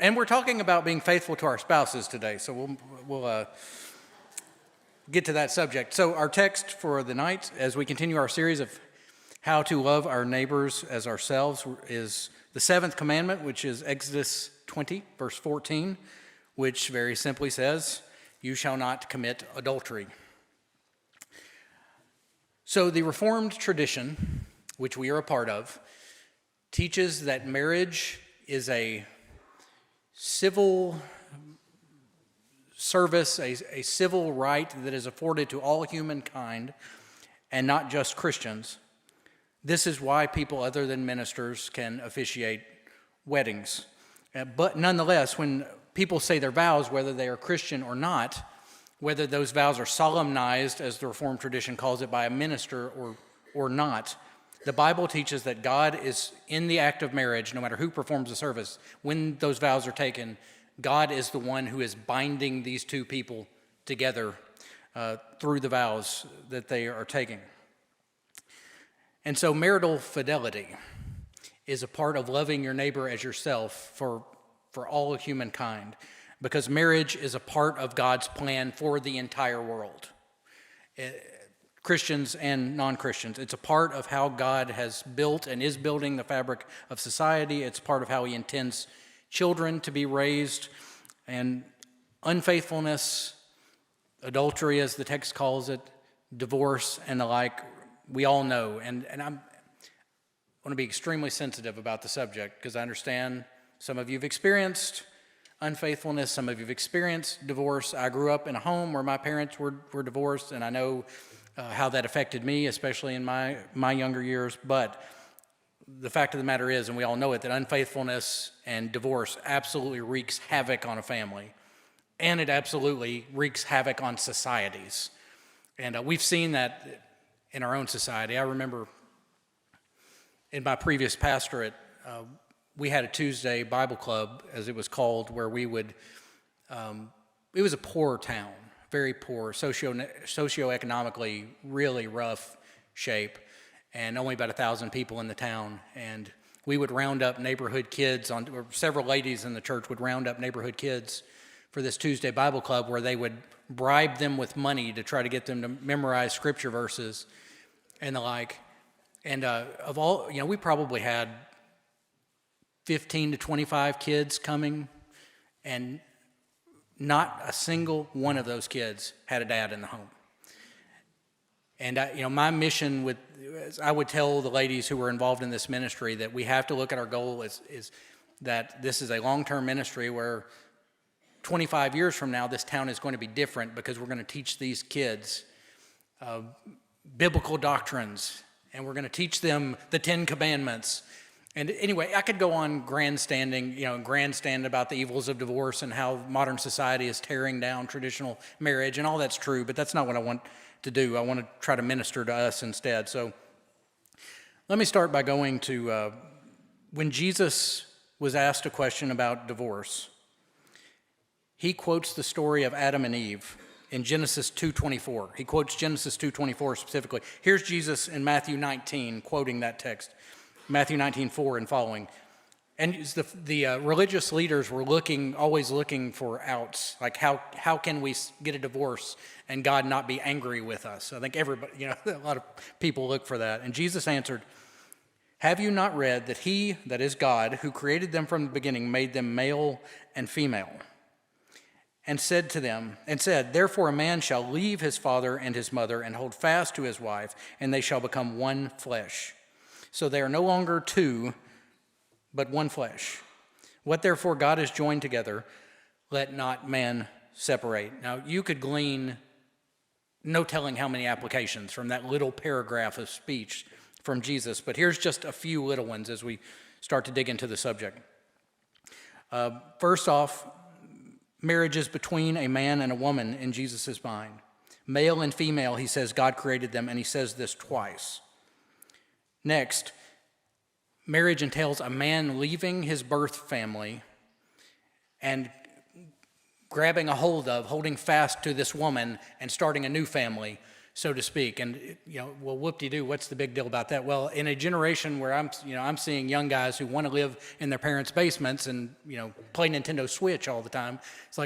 And we're talking about being faithful to our spouses today, so we'll get to that subject. So our text for the night, as we continue our series of how to love our neighbors as ourselves, is the seventh commandment, which is Exodus 20, verse 14, which very simply says, "You shall not commit adultery." So the Reformed tradition, which we are a part of, teaches that marriage is a civil service, a civil right that is afforded to all humankind and not just Christians. This is why people other than ministers can officiate weddings. But nonetheless, when people say their vows, whether they are Christian or not, whether those vows are solemnized, as the Reformed tradition calls it, by a minister or not, the Bible teaches that God is in the act of marriage, no matter who performs the service. When those vows are taken, God is the one who is binding these two people together through the vows that they are taking. And so marital fidelity is a part of loving your neighbor as yourself for all of humankind, because marriage is a part of God's plan for the entire world. Christians and non-Christians. It's a part of how God has built and is building the fabric of society. It's part of how he intends children to be raised. And unfaithfulness, adultery as the text calls it, divorce and the like, we all know. And I want to be extremely sensitive about the subject, because I understand some of you have experienced unfaithfulness, some of you have experienced divorce. I grew up in a home where my parents were divorced, and I know how that affected me, especially in my younger years. But the fact of the matter is, and we all know it, that unfaithfulness and divorce absolutely wreaks havoc on a family. And it absolutely wreaks havoc on societies. And we've seen that in our own society. I remember in my previous pastorate, we had a Tuesday Bible club, as it was called, where we would, it was a poor town. Very poor, socioeconomically really rough shape, and only about 1,000 people in the town. And we would round up neighborhood kids, or several ladies in the church would round up neighborhood kids for this Tuesday Bible club, where they would bribe them with money to try to get them to memorize scripture verses and the like. And of all, we probably had 15 to 25 kids coming, and not a single one of those kids had a dad in the home. And my mission I would tell the ladies who were involved in this ministry that we have to look at our goal is that this is a long-term ministry where 25 years from now, this town is going to be different, because we're going to teach these kids biblical doctrines, and we're going to teach them the 10 Commandments. And anyway, I could go on grandstand about the evils of divorce and how modern society is tearing down traditional marriage, and all that's true, but that's not what I want to do. I want to try to minister to us instead. So let me start by going to when Jesus was asked a question about divorce. He quotes the story of Adam and Eve in Genesis 2:24. He quotes Genesis 2:24 specifically. Here's Jesus in Matthew 19 quoting that text. Matthew 19:4 and following. And the religious leaders were always looking for outs, like how can we get a divorce and God not be angry with us? I think everybody, a lot of people look for that. And Jesus answered, "Have you not read that he, that is God, who created them from the beginning, made them male and female? And said, therefore a man shall leave his father and his mother and hold fast to his wife, and they shall become one flesh. So they are no longer two, but one flesh. What therefore God has joined together, let not man separate." Now, you could glean no telling how many applications from that little paragraph of speech from Jesus, but here's just a few little ones as we start to dig into the subject. First off, marriage is between a man and a woman in Jesus' mind. Male and female, he says God created them, and he says this twice. Next, marriage entails a man leaving his birth family and holding fast to this woman and starting a new family so to speak. And, well, whoop-de-doo, what's the big deal about that? Well, in a generation where I'm seeing young guys who want to live in their parents' basements and, play Nintendo Switch all the time,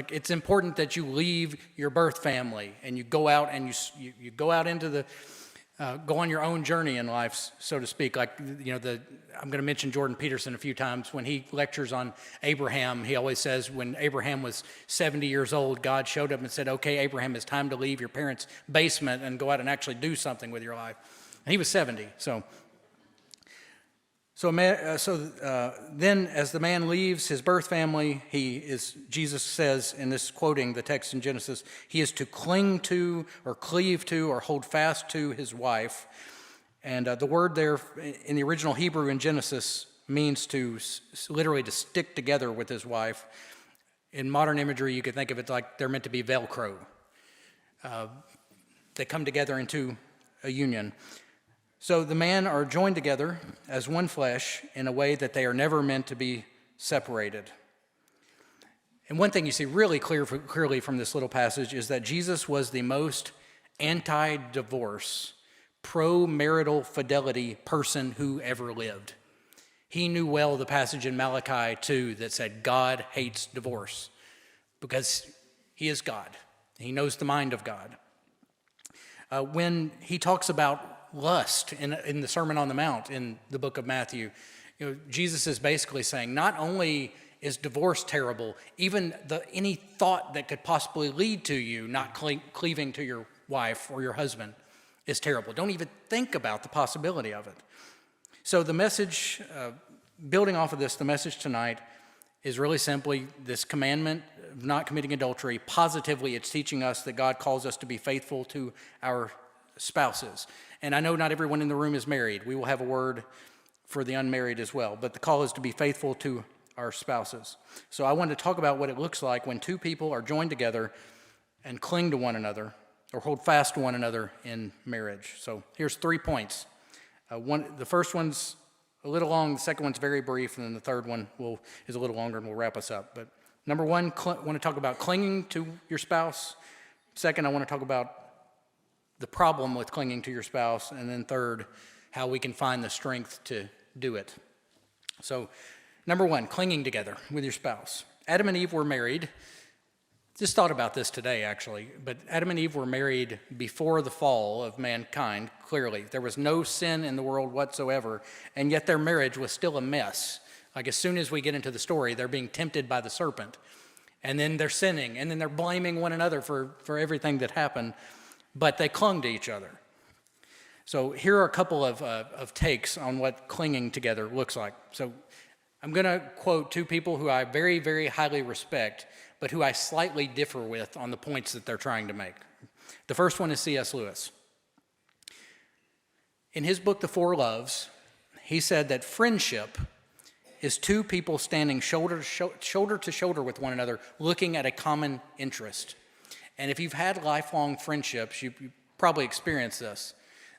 it's important that you leave your birth family and you go out and you go out into the, go on your own journey in life, so to speak. I'm going to mention Jordan Peterson a few times. When he lectures on Abraham, he always says when Abraham was 70 years old, God showed up and said, okay, Abraham, it's time to leave your parents' basement and go out and actually do something with your life. And he was 70, then as the man leaves his birth family, Jesus says in this, quoting the text in Genesis, he is to cling to or cleave to or hold fast to his wife. And the word there in the original Hebrew in Genesis means literally to stick together with his wife. In modern imagery, you could think of it like they're meant to be Velcro. They come together into a union. So the men are joined together as one flesh in a way that they are never meant to be separated. And one thing you see really clearly from this little passage is that Jesus was the most anti-divorce, pro-marital fidelity person who ever lived. He knew well the passage in Malachi 2 that said God hates divorce because he is God. He knows the mind of God. When he talks about lust in the Sermon on the Mount in the book of Matthew, Jesus is basically saying not only is divorce terrible, even any thought that could possibly lead to you not cleaving to your wife or your husband is terrible. Don't even think about the possibility of it. So the message, building off of this, the message tonight is really simply this commandment of not committing adultery. Positively, it's teaching us that God calls us to be faithful to our spouses. And I know not everyone in the room is married. We will have a word for the unmarried as well. But the call is to be faithful to our spouses. So I wanted to talk about what it looks like when two people are joined together and cling to one another or hold fast to one another in marriage. So here's 3 points. The first one's a little long, the second one's very brief, and then the third one is a little longer and we'll wrap us up. But number one, I want to talk about clinging to your spouse. Second, I want to talk about the problem with clinging to your spouse, and then third, how we can find the strength to do it. So, number one, clinging together with your spouse. Adam and Eve were married. Just thought about this today, actually, but Adam and Eve were married before the fall of mankind, clearly. There was no sin in the world whatsoever, and yet their marriage was still a mess. Like as soon as we get into the story, they're being tempted by the serpent, and then they're sinning, and then they're blaming one another for everything that happened. But they clung to each other. So here are a couple of takes on what clinging together looks like. So I'm going to quote two people who I very, very highly respect, but who I slightly differ with on the points that they're trying to make. The first one is C.S. Lewis. In his book, The Four Loves, he said that friendship is two people standing shoulder to shoulder with one another, looking at a common interest. And if you've had lifelong friendships, you probably experienced this,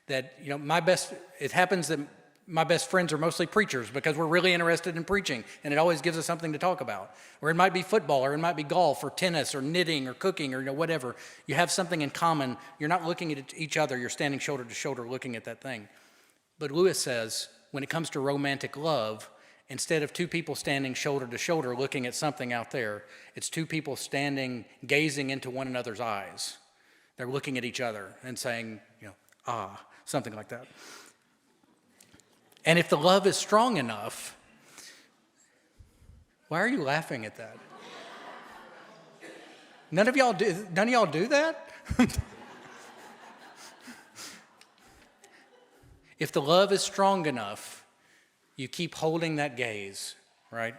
that, it happens that my best friends are mostly preachers because we're really interested in preaching, and it always gives us something to talk about. Or it might be football, or it might be golf, or tennis, or knitting, or cooking, or whatever. You have something in common. You're not looking at each other. You're standing shoulder to shoulder looking at that thing. But Lewis says, when it comes to romantic love, instead of two people standing shoulder to shoulder looking at something out there, it's two people standing, gazing into one another's eyes. They're looking at each other and saying, something like that. And if the love is strong enough, why are you laughing at that? None of y'all do that? If the love is strong enough, you keep holding that gaze, right?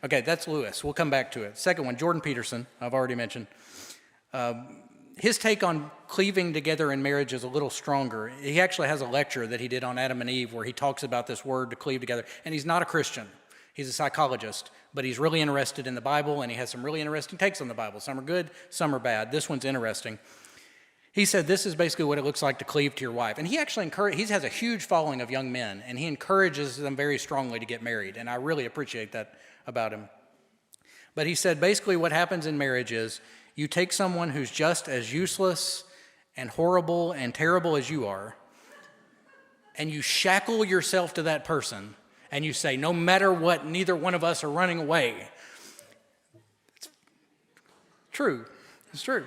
Okay, that's Lewis. We'll come back to it. Second one, Jordan Peterson, I've already mentioned. His take on cleaving together in marriage is a little stronger. He actually has a lecture that he did on Adam and Eve where he talks about this word to cleave together. And he's not a Christian. He's a psychologist, but he's really interested in the Bible, and he has some really interesting takes on the Bible. Some are good, some are bad. This one's interesting. He said this is basically what it looks like to cleave to your wife. And he actually he has a huge following of young men, and he encourages them very strongly to get married. And I really appreciate that about him. But he said basically what happens in marriage is you take someone who's just as useless and horrible and terrible as you are, and you shackle yourself to that person, and you say, no matter what, neither one of us are running away. It's true. It's true.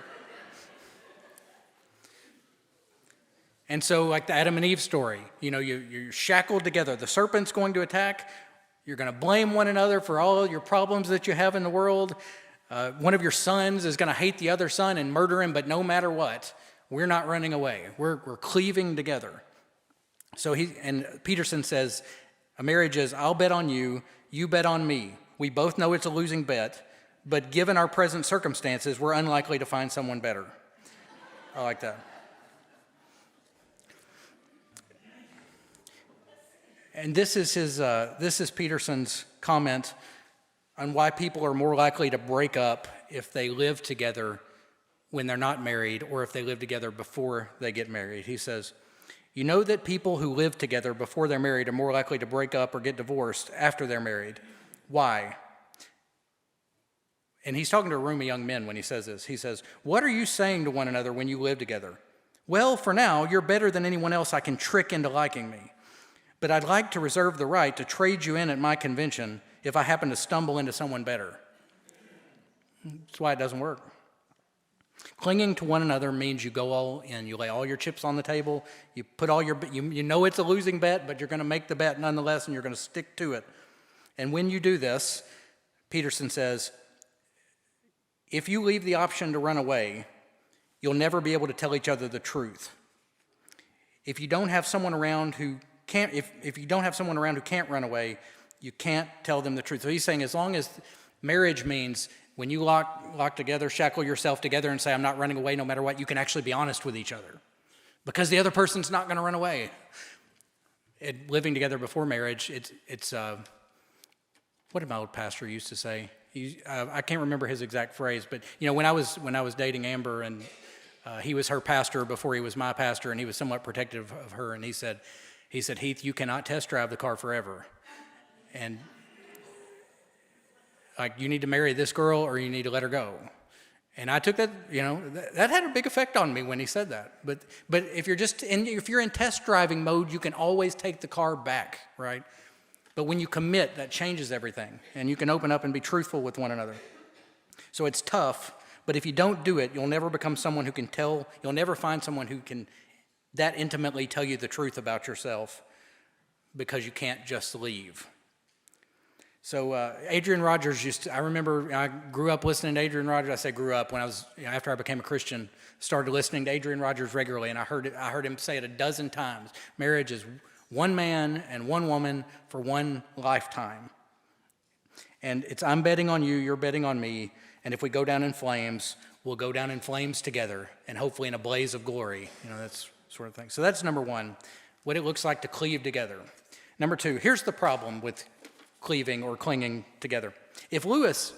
And so, like the Adam and Eve story, you're shackled together. The serpent's going to attack. You're going to blame one another for all your problems that you have in the world. One of your sons is going to hate the other son and murder him, but no matter what, we're not running away. We're cleaving together. So Peterson says, a marriage is, I'll bet on you, you bet on me. We both know it's a losing bet, but given our present circumstances, we're unlikely to find someone better. I like that. And this is Peterson's comment on why people are more likely to break up if they live together when they're not married or if they live together before they get married. He says, you know that people who live together before they're married are more likely to break up or get divorced after they're married. Why? And he's talking to a room of young men when he says this. He says, what are you saying to one another when you live together? Well, for now, you're better than anyone else I can trick into liking me. But I'd like to reserve the right to trade you in at my convention if I happen to stumble into someone better. That's why it doesn't work. Clinging to one another means you go all in. You lay all your chips on the table. You put all you know it's a losing bet, but you're going to make the bet nonetheless, and you're going to stick to it. And when you do this, Peterson says, if you leave the option to run away, you'll never be able to tell each other the truth. If you don't have someone around who can't, if you don't have someone around who can't run away, you can't tell them the truth. So he's saying as long as marriage means when you lock together, shackle yourself together and say, I'm not running away no matter what, you can actually be honest with each other because the other person's not going to run away. Living together before marriage, it's what did my old pastor used to say? I can't remember his exact phrase, but when I was dating Amber and he was her pastor before he was my pastor, and he was somewhat protective of her, and he said, Heath, you cannot test drive the car forever. And like, you need to marry this girl or you need to let her go. And I took that, that had a big effect on me when he said that. But if you're in test driving mode, you can always take the car back, right? But when you commit, that changes everything. And you can open up and be truthful with one another. So it's tough, but if you don't do it, you'll never become someone who can tell, you'll never find someone who can that intimately tell you the truth about yourself because you can't just leave. So Adrian Rogers I remember I grew up listening to Adrian Rogers. I say grew up when I was, after I became a Christian, started listening to Adrian Rogers regularly, and I heard him say it a dozen times. Marriage is one man and one woman for one lifetime. And it's, I'm betting on you, you're betting on me, and if we go down in flames, we'll go down in flames together, and hopefully in a blaze of glory. That's sort of thing. So that's number one, what it looks like to cleave together. Number two, here's the problem with cleaving or clinging together. If Lewis,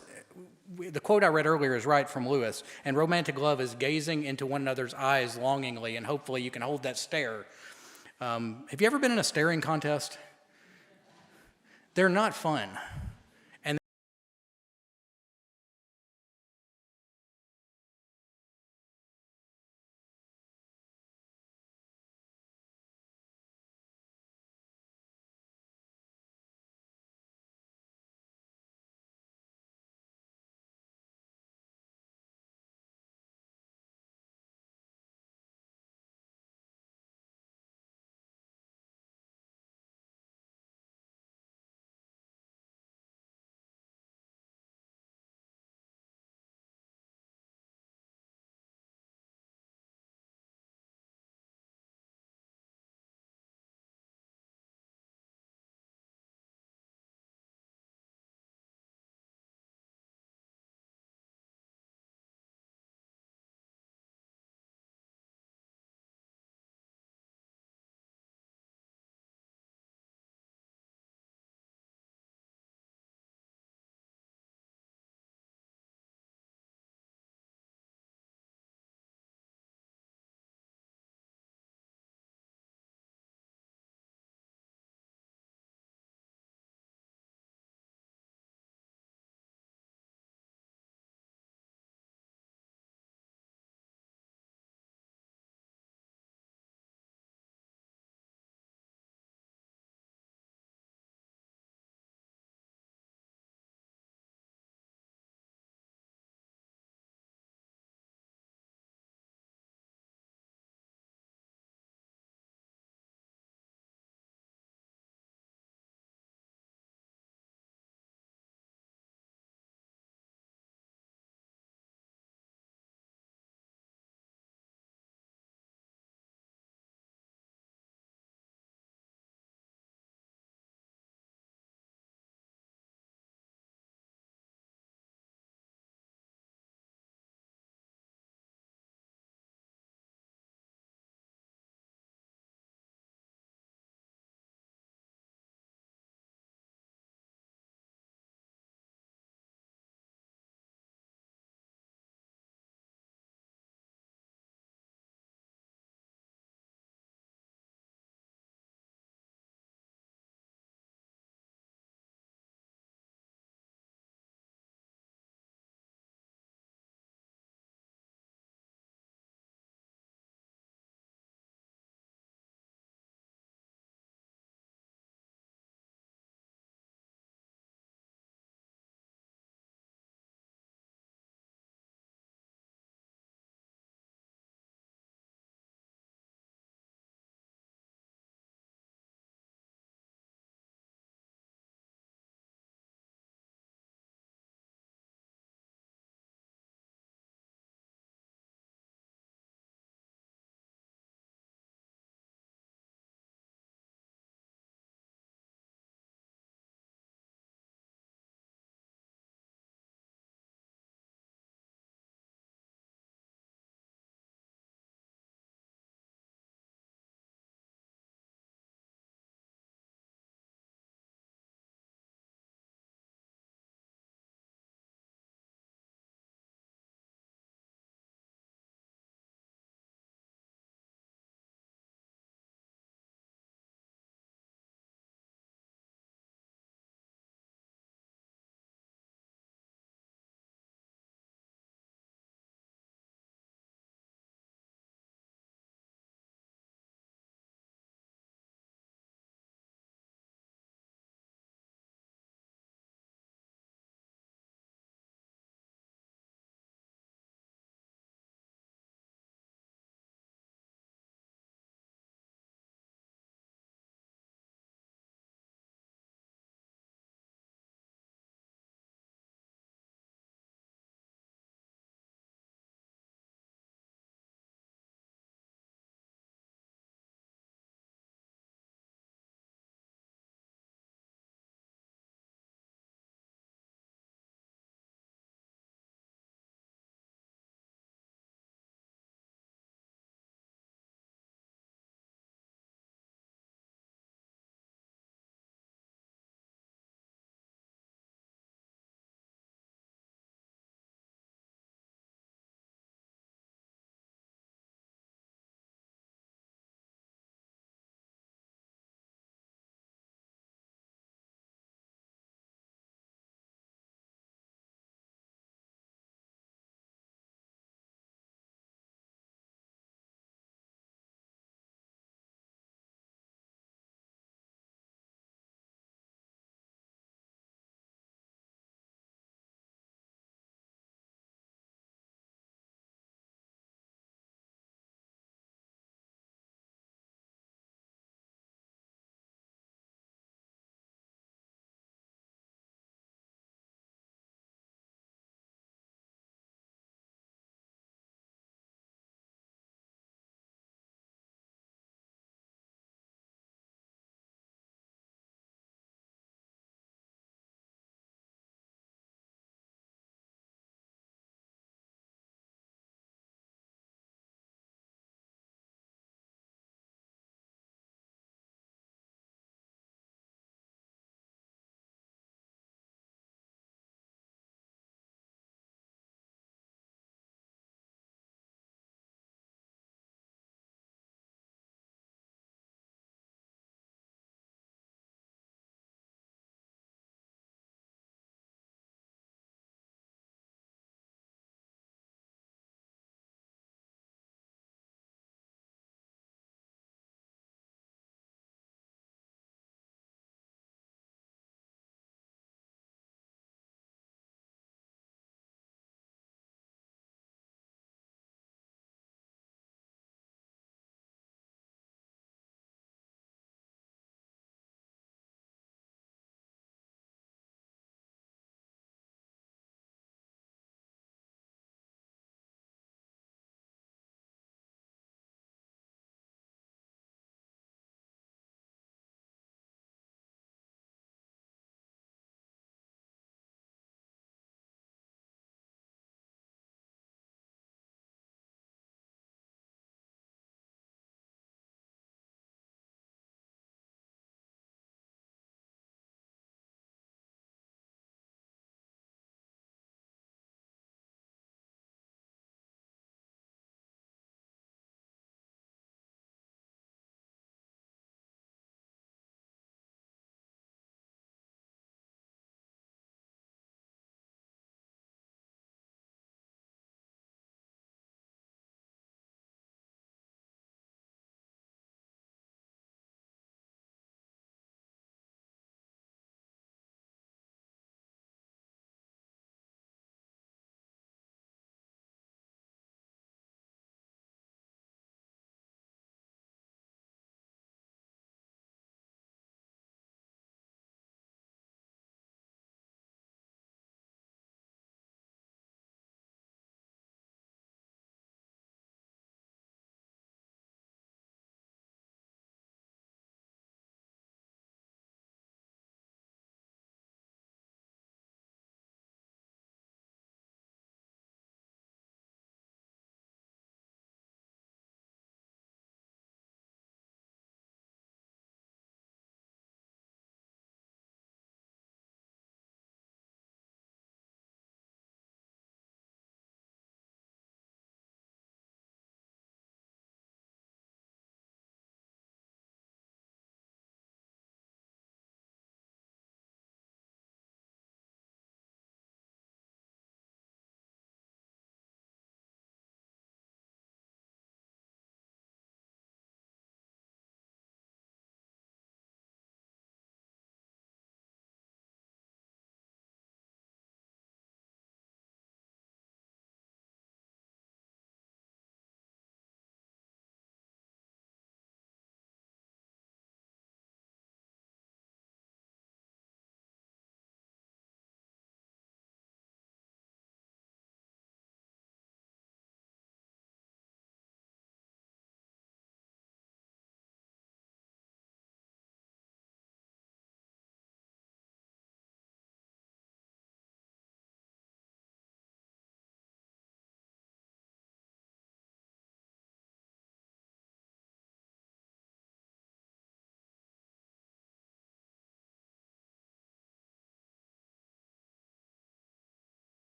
the quote I read earlier is right from Lewis, and romantic love is gazing into one another's eyes longingly, and hopefully you can hold that stare. Have you ever been in a staring contest? They're not fun.